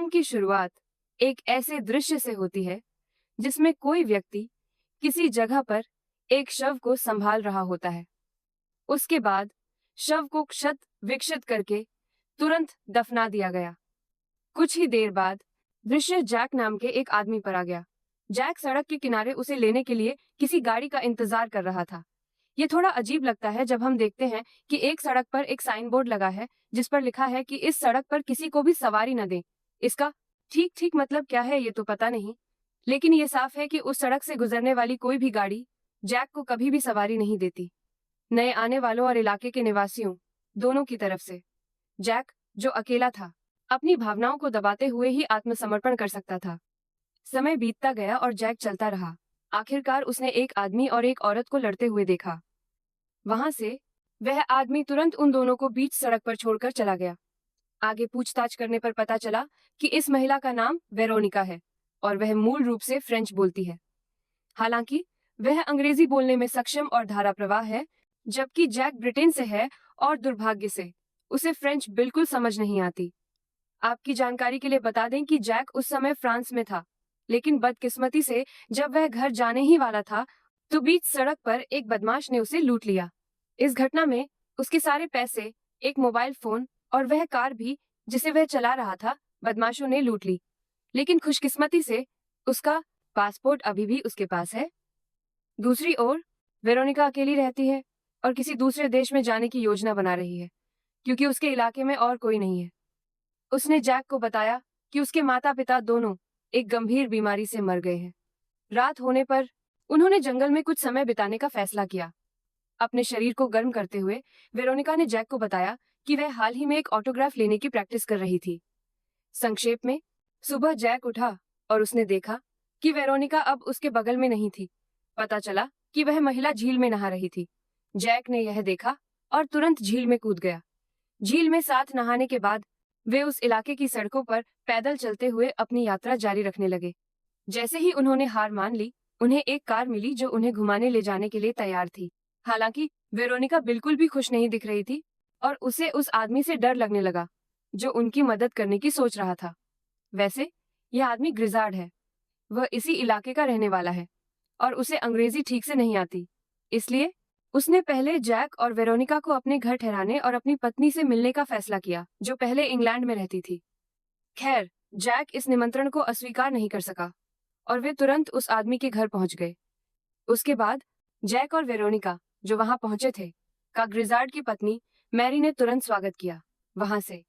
Film की शुरुआत एक ऐसे दृश्य से होती है जिसमें कोई व्यक्ति किसी जगह पर एक शव को संभाल रहा होता है। उसके बाद शव को क्षत विक्षत करके तुरंत दफना दिया गया। कुछ ही देर बाद दृश्य जैक नाम के एक आदमी पर आ गया। जैक सड़क के किनारे उसे लेने के लिए किसी गाड़ी का इंतजार कर रहा था। ये थोड़ा अजीब लगता है जब हम देखते हैं कि एक सड़क पर एक साइन बोर्ड लगा है जिस पर लिखा है कि इस सड़क पर किसी को भी सवारी न दें। इसका ठीक ठीक मतलब क्या है ये तो पता नहीं, लेकिन ये साफ है कि उस सड़क से गुजरने वाली कोई भी गाड़ी जैक को कभी भी सवारी नहीं देती, नए आने वालों और इलाके के निवासियों दोनों की तरफ से। जैक, जो अकेला था, अपनी भावनाओं को दबाते हुए ही आत्मसमर्पण कर सकता था। समय बीतता गया और जैक चलता रहा। आखिरकार उसने एक आदमी और एक औरत को लड़ते हुए देखा। वहां से वह आदमी तुरंत उन दोनों को बीच सड़क पर छोड़कर चला गया। आगे पूछताछ करने पर पता चला कि इस महिला का नाम वेरोनिका है और वह मूल रूप से फ्रेंच बोलती है। हालांकि वह अंग्रेजी बोलने में सक्षम और धाराप्रवाह है, जबकि जैक ब्रिटेन से है और दुर्भाग्य से उसे फ्रेंच बिल्कुल समझ नहीं आती। आपकी जानकारी के लिए बता दें कि जैक उस समय फ्रांस में था, लेकिन बदकिस्मती से जब वह घर जाने ही वाला था तो बीच सड़क पर एक बदमाश ने उसे लूट लिया। इस घटना में उसके सारे पैसे, एक मोबाइल फोन और वह कार भी जिसे वह चला रहा था बदमाशों ने लूट ली। लेकिन खुशकिस्मती से उसका पासपोर्ट अभी भी उसके पास है। दूसरी ओर वेरोनिका अकेली रहती है और किसी दूसरे देश में जाने की योजना बना रही है क्योंकि उसके इलाके में और कोई नहीं है। उसने जैक को बताया कि उसके माता पिता दोनों एक गंभीर बीमारी से मर गए हैं। रात होने पर उन्होंने जंगल में कुछ समय बिताने का फैसला किया। अपने शरीर को गर्म करते हुए वेरोनिका ने जैक को बताया कि वह हाल ही में एक ऑटोग्राफ लेने की प्रैक्टिस कर रही थी। संक्षेप में, सुबह जैक उठा और उसने देखा कि वेरोनिका अब उसके बगल में नहीं थी। पता चला कि वह महिला झील में नहा रही थी। जैक ने यह देखा और तुरंत झील में कूद गया। झील में साथ नहाने के बाद वे उस इलाके की सड़कों पर पैदल चलते हुए अपनी यात्रा जारी रखने लगे। जैसे ही उन्होंने हार मान ली, उन्हें एक कार मिली जो उन्हें घुमाने ले जाने के लिए तैयार थी। हालांकि वेरोनिका बिल्कुल भी खुश नहीं दिख रही थी और उसे उस आदमी से डर लगने लगा जो उनकी मदद करने की सोच रहा था। वैसे यह आदमी ग्रिजार्ड है। वह इसी इलाके का रहने वाला है और उसे अंग्रेजी ठीक से नहीं आती, इसलिए उसने पहले जैक और वेरोनिका को अपने घर ठहराने और अपनी पत्नी से मिलने का फैसला किया जो पहले इंग्लैंड में रहती थी। खैर, जैक इस निमंत्रण को अस्वीकार नहीं कर सका और वे तुरंत उस आदमी के घर पहुंच गए। उसके बाद जैक और वेरोनिका जो वहां पहुंचे थे का ग्रिजार्ड की पत्नी मैरी ने तुरंत स्वागत किया। वहां से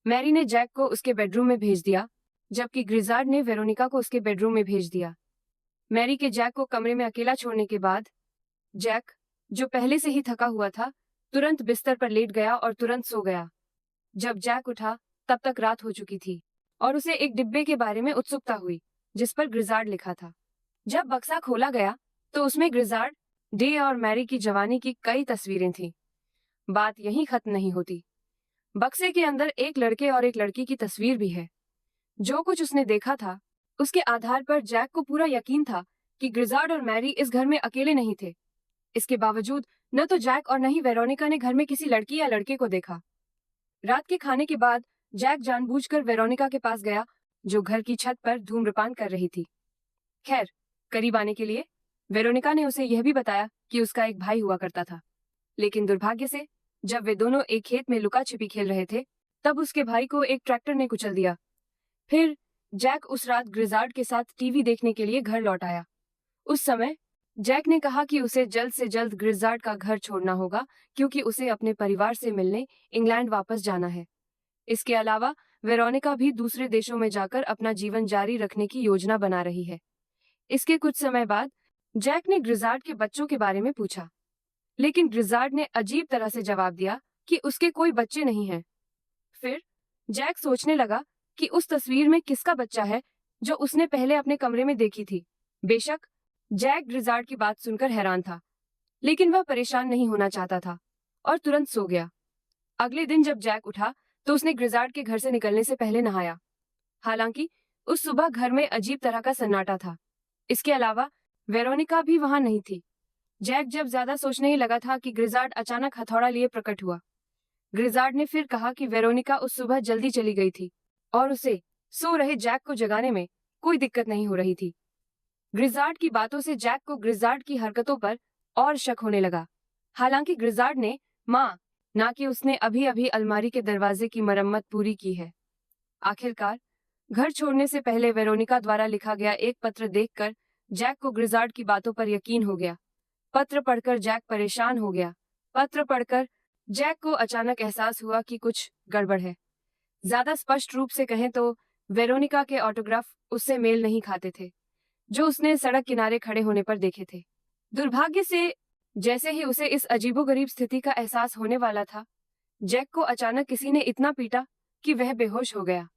मैरी ने जैक को उसके बेडरूम में भेज दिया, जबकि ग्रिजार्ड ने वेरोनिका को उसके बेडरूम में भेज दिया। मैरी के जैक को कमरे में अकेला छोड़ने के बाद जैक, जो पहले से ही थका हुआ था, तुरंत बिस्तर पर लेट गया और तुरंत सो गया। जब जैक उठा तब तक रात हो चुकी थी और उसे एक डिब्बे के बारे में उत्सुकता हुई जिस पर ग्रिजार्ड लिखा था। जब बक्सा खोला गया तो उसमें ग्रिजार्ड, डे और मैरी की जवानी की कई तस्वीरें थीं। बात यहीं खत्म नहीं होती। बक्से के अंदर एक लड़के और एक लड़की की तस्वीर भी है। जो कुछ उसने देखा था उसके आधार पर जैक को पूरा यकीन था कि ग्रिजार्ड और मैरी इस घर में अकेले नहीं थे। इसके बावजूद न तो जैक और न ही वेरोनिका ने घर में किसी लड़की या लड़के को देखा। रात के खाने के बाद जैक जानबूझकर वेरोनिका के पास गया जो घर की छत पर धूम्रपान कर रही थी। खैर, करीब आने के लिए वेरोनिका ने उसे यह भी बताया कि उसका एक भाई हुआ करता था, लेकिन दुर्भाग्य से जब वे दोनों एक खेत में लुका छिपी खेल रहे थे तब उसके भाई को एक ट्रैक्टर ने कुचल दिया। फिर जैक उस रात ग्रिजार्ड के साथ टीवी देखने के लिए घर लौट आया। उस समय जैक ने कहा कि उसे जल्द से जल्द ग्रिजार्ड का घर छोड़ना होगा क्योंकि उसे अपने परिवार से मिलने इंग्लैंड वापस जाना है। इसके अलावा वेरोनिका भी दूसरे देशों में जाकर अपना जीवन जारी रखने की योजना बना रही है। इसके कुछ समय बाद जैक ने ग्रिजार्ड के बच्चों के बारे में पूछा, लेकिन ग्रिजार्ड ने अजीब तरह से जवाब दिया कि उसके कोई बच्चे नहीं हैं। फिर जैक सोचने लगा कि उस तस्वीर में किसका बच्चा है जो उसने पहले अपने कमरे में देखी थी। बेशक जैक ग्रिजार्ड की बात सुनकर हैरान था, लेकिन वह परेशान नहीं होना चाहता था और तुरंत सो गया। अगले दिन जब जैक उठा तो उसने ग्रिजार्ड के घर से निकलने से पहले नहाया। हालांकि उस सुबह घर में अजीब तरह का सन्नाटा था। इसके अलावा वेरोनिका भी वहां नहीं थी। जैक जब ज्यादा सोचने ही लगा था कि ग्रिजार्ड अचानक हथौड़ा लिए प्रकट हुआ। ग्रिजार्ड ने फिर कहा कि वेरोनिका उस सुबह जल्दी चली गई थी और उसे सो रहे जैक को जगाने में कोई दिक्कत नहीं हो रही थी। ग्रिजार्ड की बातों से जैक को ग्रिजार्ड की हरकतों पर और शक होने लगा। हालांकि ग्रिजार्ड ने ना कि उसने अभी अभी अलमारी के दरवाजे की मरम्मत पूरी की है। आखिरकार घर छोड़ने से पहले वेरोनिका द्वारा लिखा गया एक पत्र देखकर जैक को ग्रिजार्ड की बातों पर यकीन हो गया। पत्र पढ़कर जैक परेशान हो गया। पत्र पढ़कर जैक को अचानक एहसास हुआ कि कुछ गड़बड़ है। ज्यादा स्पष्ट रूप से कहें तो वेरोनिका के ऑटोग्राफ उससे मेल नहीं खाते थे जो उसने सड़क किनारे खड़े होने पर देखे थे। दुर्भाग्य से जैसे ही उसे इस अजीबोगरीब स्थिति का एहसास होने वाला था, जैक को अचानक किसी ने इतना पीटा कि वह बेहोश हो गया।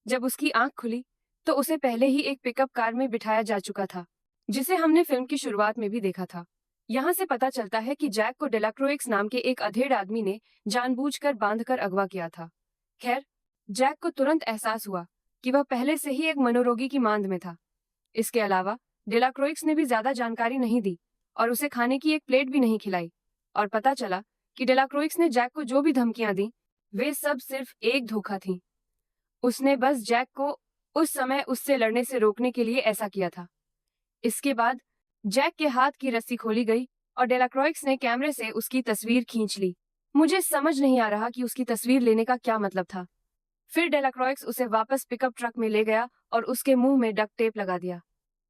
जब उसकी आंख खुली तो उसे पहले ही एक पिकअप कार में बिठाया जा चुका था, जिसे हमने फिल्म की शुरुआत में भी देखा था। यहाँ से पता चलता है कि जैक को डेलाक्रोइक्स नाम के एक अधेड़ आदमी ने जानबूझकर बांधकर अगवा किया था। खैर, जैक को तुरंत एहसास हुआ कि वह पहले से ही एक मनोरोगी की मांद में था। इसके अलावा डेलाक्रोइक्स ने भी ज्यादा जानकारी नहीं दी और उसे खाने की एक प्लेट भी नहीं खिलाई, और पता चला कि डेलाक्रोइक्स ने जैक को जो भी धमकियां दी वे सब सिर्फ एक धोखा थीं। उसने बस जैक को उस समय उससे लड़ने से रोकने के लिए ऐसा किया था। इसके बाद जैक के हाथ की रस्सी खोली गई और डेलाक्रोइक्स ने कैमरे से उसकी तस्वीर खींच ली। मुझे समझ नहीं आ रहा कि उसकी तस्वीर लेने का क्या मतलब था। फिर डेलाक्रोइक्स उसे वापस पिकअप ट्रक में ले गया और उसके मुंह में डक्ट टेप लगा दिया।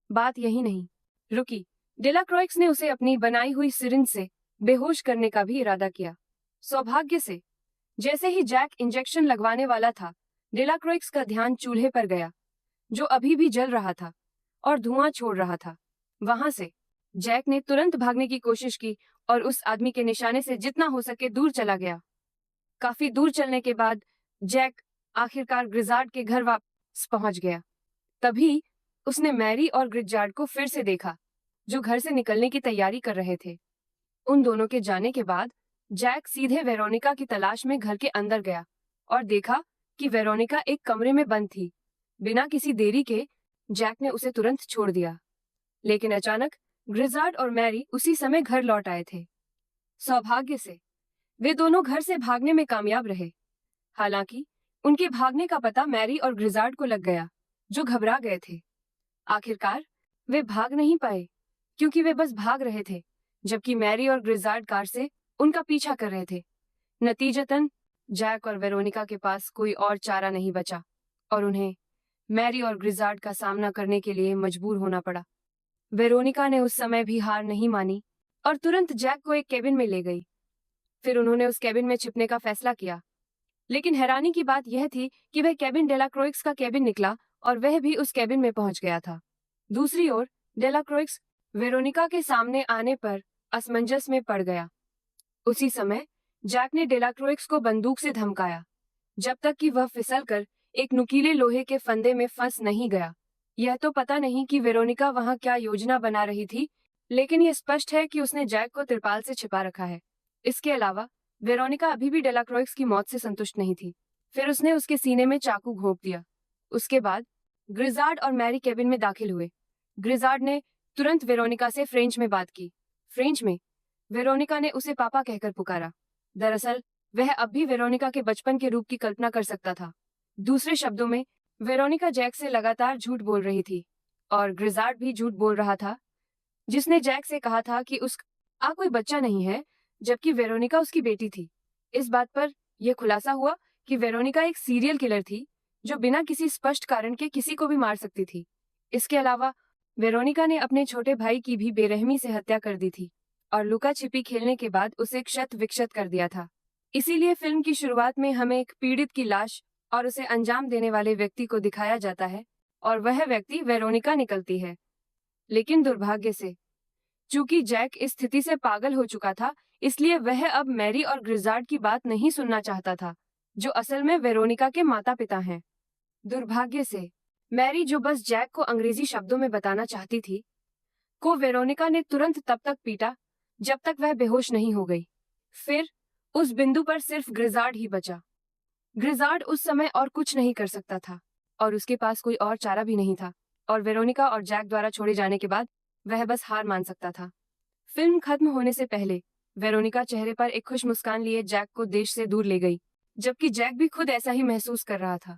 बात यही नहीं रुकी। डेलाक्रोइक्स ने उसे अपनी बनाई हुई सिरिंज से बेहोश करने का भी इरादा किया। सौभाग्य से जैसे ही जैक इंजेक्शन लगवाने वाला था, डेलाक्रोइक्स का ध्यान चूल्हे पर गया जो अभी भी जल रहा था और धुआं छोड़ रहा था। वहां से जैक ने तुरंत भागने की कोशिश की और उस आदमी के निशाने से जितना हो सके दूर चला गया। काफी दूर चलने के बाद जैक आखिरकार ग्रिजार्ड के घर वापस पहुंच गया। तभी उसने मैरी और ग्रिजार्ड को फिर से देखा जो घर से निकलने की तैयारी कर रहे थे। उन दोनों के जाने के बाद जैक सीधे वेरोनिका की तलाश में घर के अंदर गया और देखा कि वेरोनिका एक कमरे में बंद थी। बिना किसी देरी के जैक ने उसे तुरंत छोड़ दिया, लेकिन अचानक ग्रिजार्ड और मैरी उसी समय घर लौट आए थे। सौभाग्य से वे दोनों घर से भागने में कामयाब रहे। हालांकि उनके भागने का पता मैरी और ग्रिजार्ड को लग गया जो घबरा गए थे। आखिरकार वे भाग नहीं पाए क्योंकि वे बस भाग रहे थे, जबकि मैरी और ग्रिजार्ड कार से उनका पीछा कर रहे थे। नतीजतन जैक और वेरोनिका के पास कोई और चारा नहीं बचा और उन्हें मैरी और ग्रिजार्ड का सामना करने के लिए मजबूर होना पड़ा। वेरोनिका ने उस समय भी हार नहीं मानी और तुरंत जैक को एक केबिन में ले गई। फिर उन्होंने उस केबिन में छिपने का फैसला किया, लेकिन हैरानी की बात यह थी कि वह केबिन डेलाक्रोइक्स का केबिन निकला और वह भी उस केबिन में पहुंच गया था। दूसरी ओर डेलाक्रोइक्स वेरोनिका के सामने आने पर असमंजस में पड़ गया। उसी समय जैक ने डेलाक्रोइक्स को बंदूक से धमकाया जब तक कि वह फिसलकर एक नुकीले लोहे के फंदे में फंस नहीं गया। यह तो पता नहीं कि वेरोनिका वहां क्या योजना बना रही थी, लेकिन यह स्पष्ट है कि उसने जैक को तिरपाल से छिपा रखा है। इसके अलावा वेरोनिका अभी भी डेलाक्रोइक्स की मौत से संतुष्ट नहीं थी। फिर उसने उसके सीने में चाकू घोंप दिया। उसके बाद ग्रिजार्ड और मैरी केबिन में दाखिल हुए। ग्रिजार्ड ने तुरंत वेरोनिका से फ्रेंच में बात की। फ्रेंच में वेरोनिका ने उसे पापा कहकर पुकारा। दरअसल वह अब भी वेरोनिका के बचपन के रूप की कल्पना कर सकता था। दूसरे शब्दों में वेरोनिका जैक से लगातार झूठ बोल रही थी और ग्रिजार्ड भी झूठ बोल रहा था, जिसने जैक से कहा था कि उसका कोई बच्चा नहीं है, जबकि वेरोनिका उसकी बेटी थी। इस बात पर यह खुलासा हुआ कि वेरोनिका एक सीरियल किलर थी जो बिना किसी स्पष्ट कारण के किसी को भी मार सकती थी। इसके अलावा वेरोनिका ने अपने छोटे भाई की भी बेरहमी से हत्या कर दी थी और लुका छिपी खेलने के बाद उसे क्षत विक्षत कर दिया था। इसीलिए फिल्म की शुरुआत में हमें एक पीड़ित की लाश और उसे अंजाम देने वाले व्यक्ति को दिखाया जाता है और वह व्यक्ति वेरोनिका निकलती है। लेकिन दुर्भाग्य से चूंकि जैक इस स्थिति से पागल हो चुका था, इसलिए वह अब मैरी और ग्रिजार्ड की बात नहीं सुनना चाहता था, जो असल में वेरोनिका के माता पिता हैं। दुर्भाग्य से मैरी, जो बस जैक को अंग्रेजी शब्दों में बताना चाहती थी, को वेरोनिका ने तुरंत तब तक पीटा जब तक वह बेहोश नहीं हो गई। फिर उस बिंदु पर सिर्फ ग्रिजार्ड ही बचा। ग्रिजार्ड उस समय और कुछ नहीं कर सकता था और उसके पास कोई और चारा भी नहीं था, और वेरोनिका और जैक द्वारा छोड़े जाने के बाद वह बस हार मान सकता था। फिल्म खत्म होने से पहले वेरोनिका चेहरे पर एक खुश मुस्कान लिए जैक को देश से दूर ले गई, जबकि जैक भी खुद ऐसा ही महसूस कर रहा था।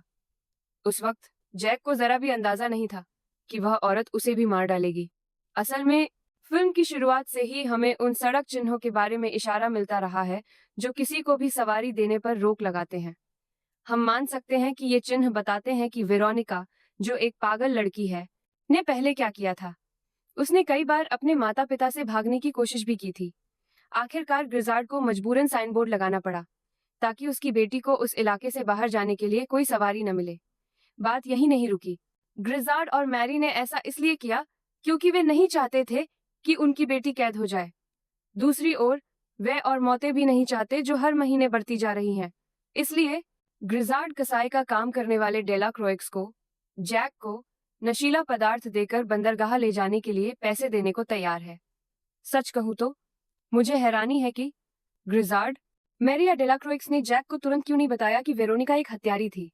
उस वक्त जैक को जरा भी अंदाजा नहीं था कि वह औरत उसे भी मार डालेगी। असल में फिल्म की शुरुआत से ही हमें उन सड़क चिन्हों के बारे में इशारा मिलता रहा है जो किसी को भी सवारी देने पर रोक लगाते हैं। हम मान सकते हैं कि ये चिन्ह बताते हैं कि वेरोनिका, जो एक पागल लड़की है, ने पहले क्या किया था। उसने कई बार अपने माता पिता से भागने की कोशिश भी की थी। आखिरकार ग्रिजार्ड को मजबूरन साइन बोर्ड लगाना पड़ा ताकि उसकी बेटी को उस इलाके से बाहर जाने के लिए कोई सवारी न मिले। बात यही नहीं रुकी। ग्रिजार्ड और मैरी ने ऐसा इसलिए किया क्योंकि वे नहीं चाहते थे कि उनकी बेटी कैद हो जाए। दूसरी ओर वे और मौतें भी नहीं चाहते जो हर महीने बढ़ती जा रही हैं। इसलिए ग्रिजार्ड कसाई का काम करने वाले डेला क्रोइक्स को जैक को नशीला पदार्थ देकर बंदरगाह ले जाने के लिए पैसे देने को तैयार है। सच कहूं तो मुझे हैरानी है कि ग्रिजार्ड, मैरी या डेला क्रोइक्स ने जैक को तुरंत क्यों नहीं बताया कि वेरोनिका एक हत्यारी थी।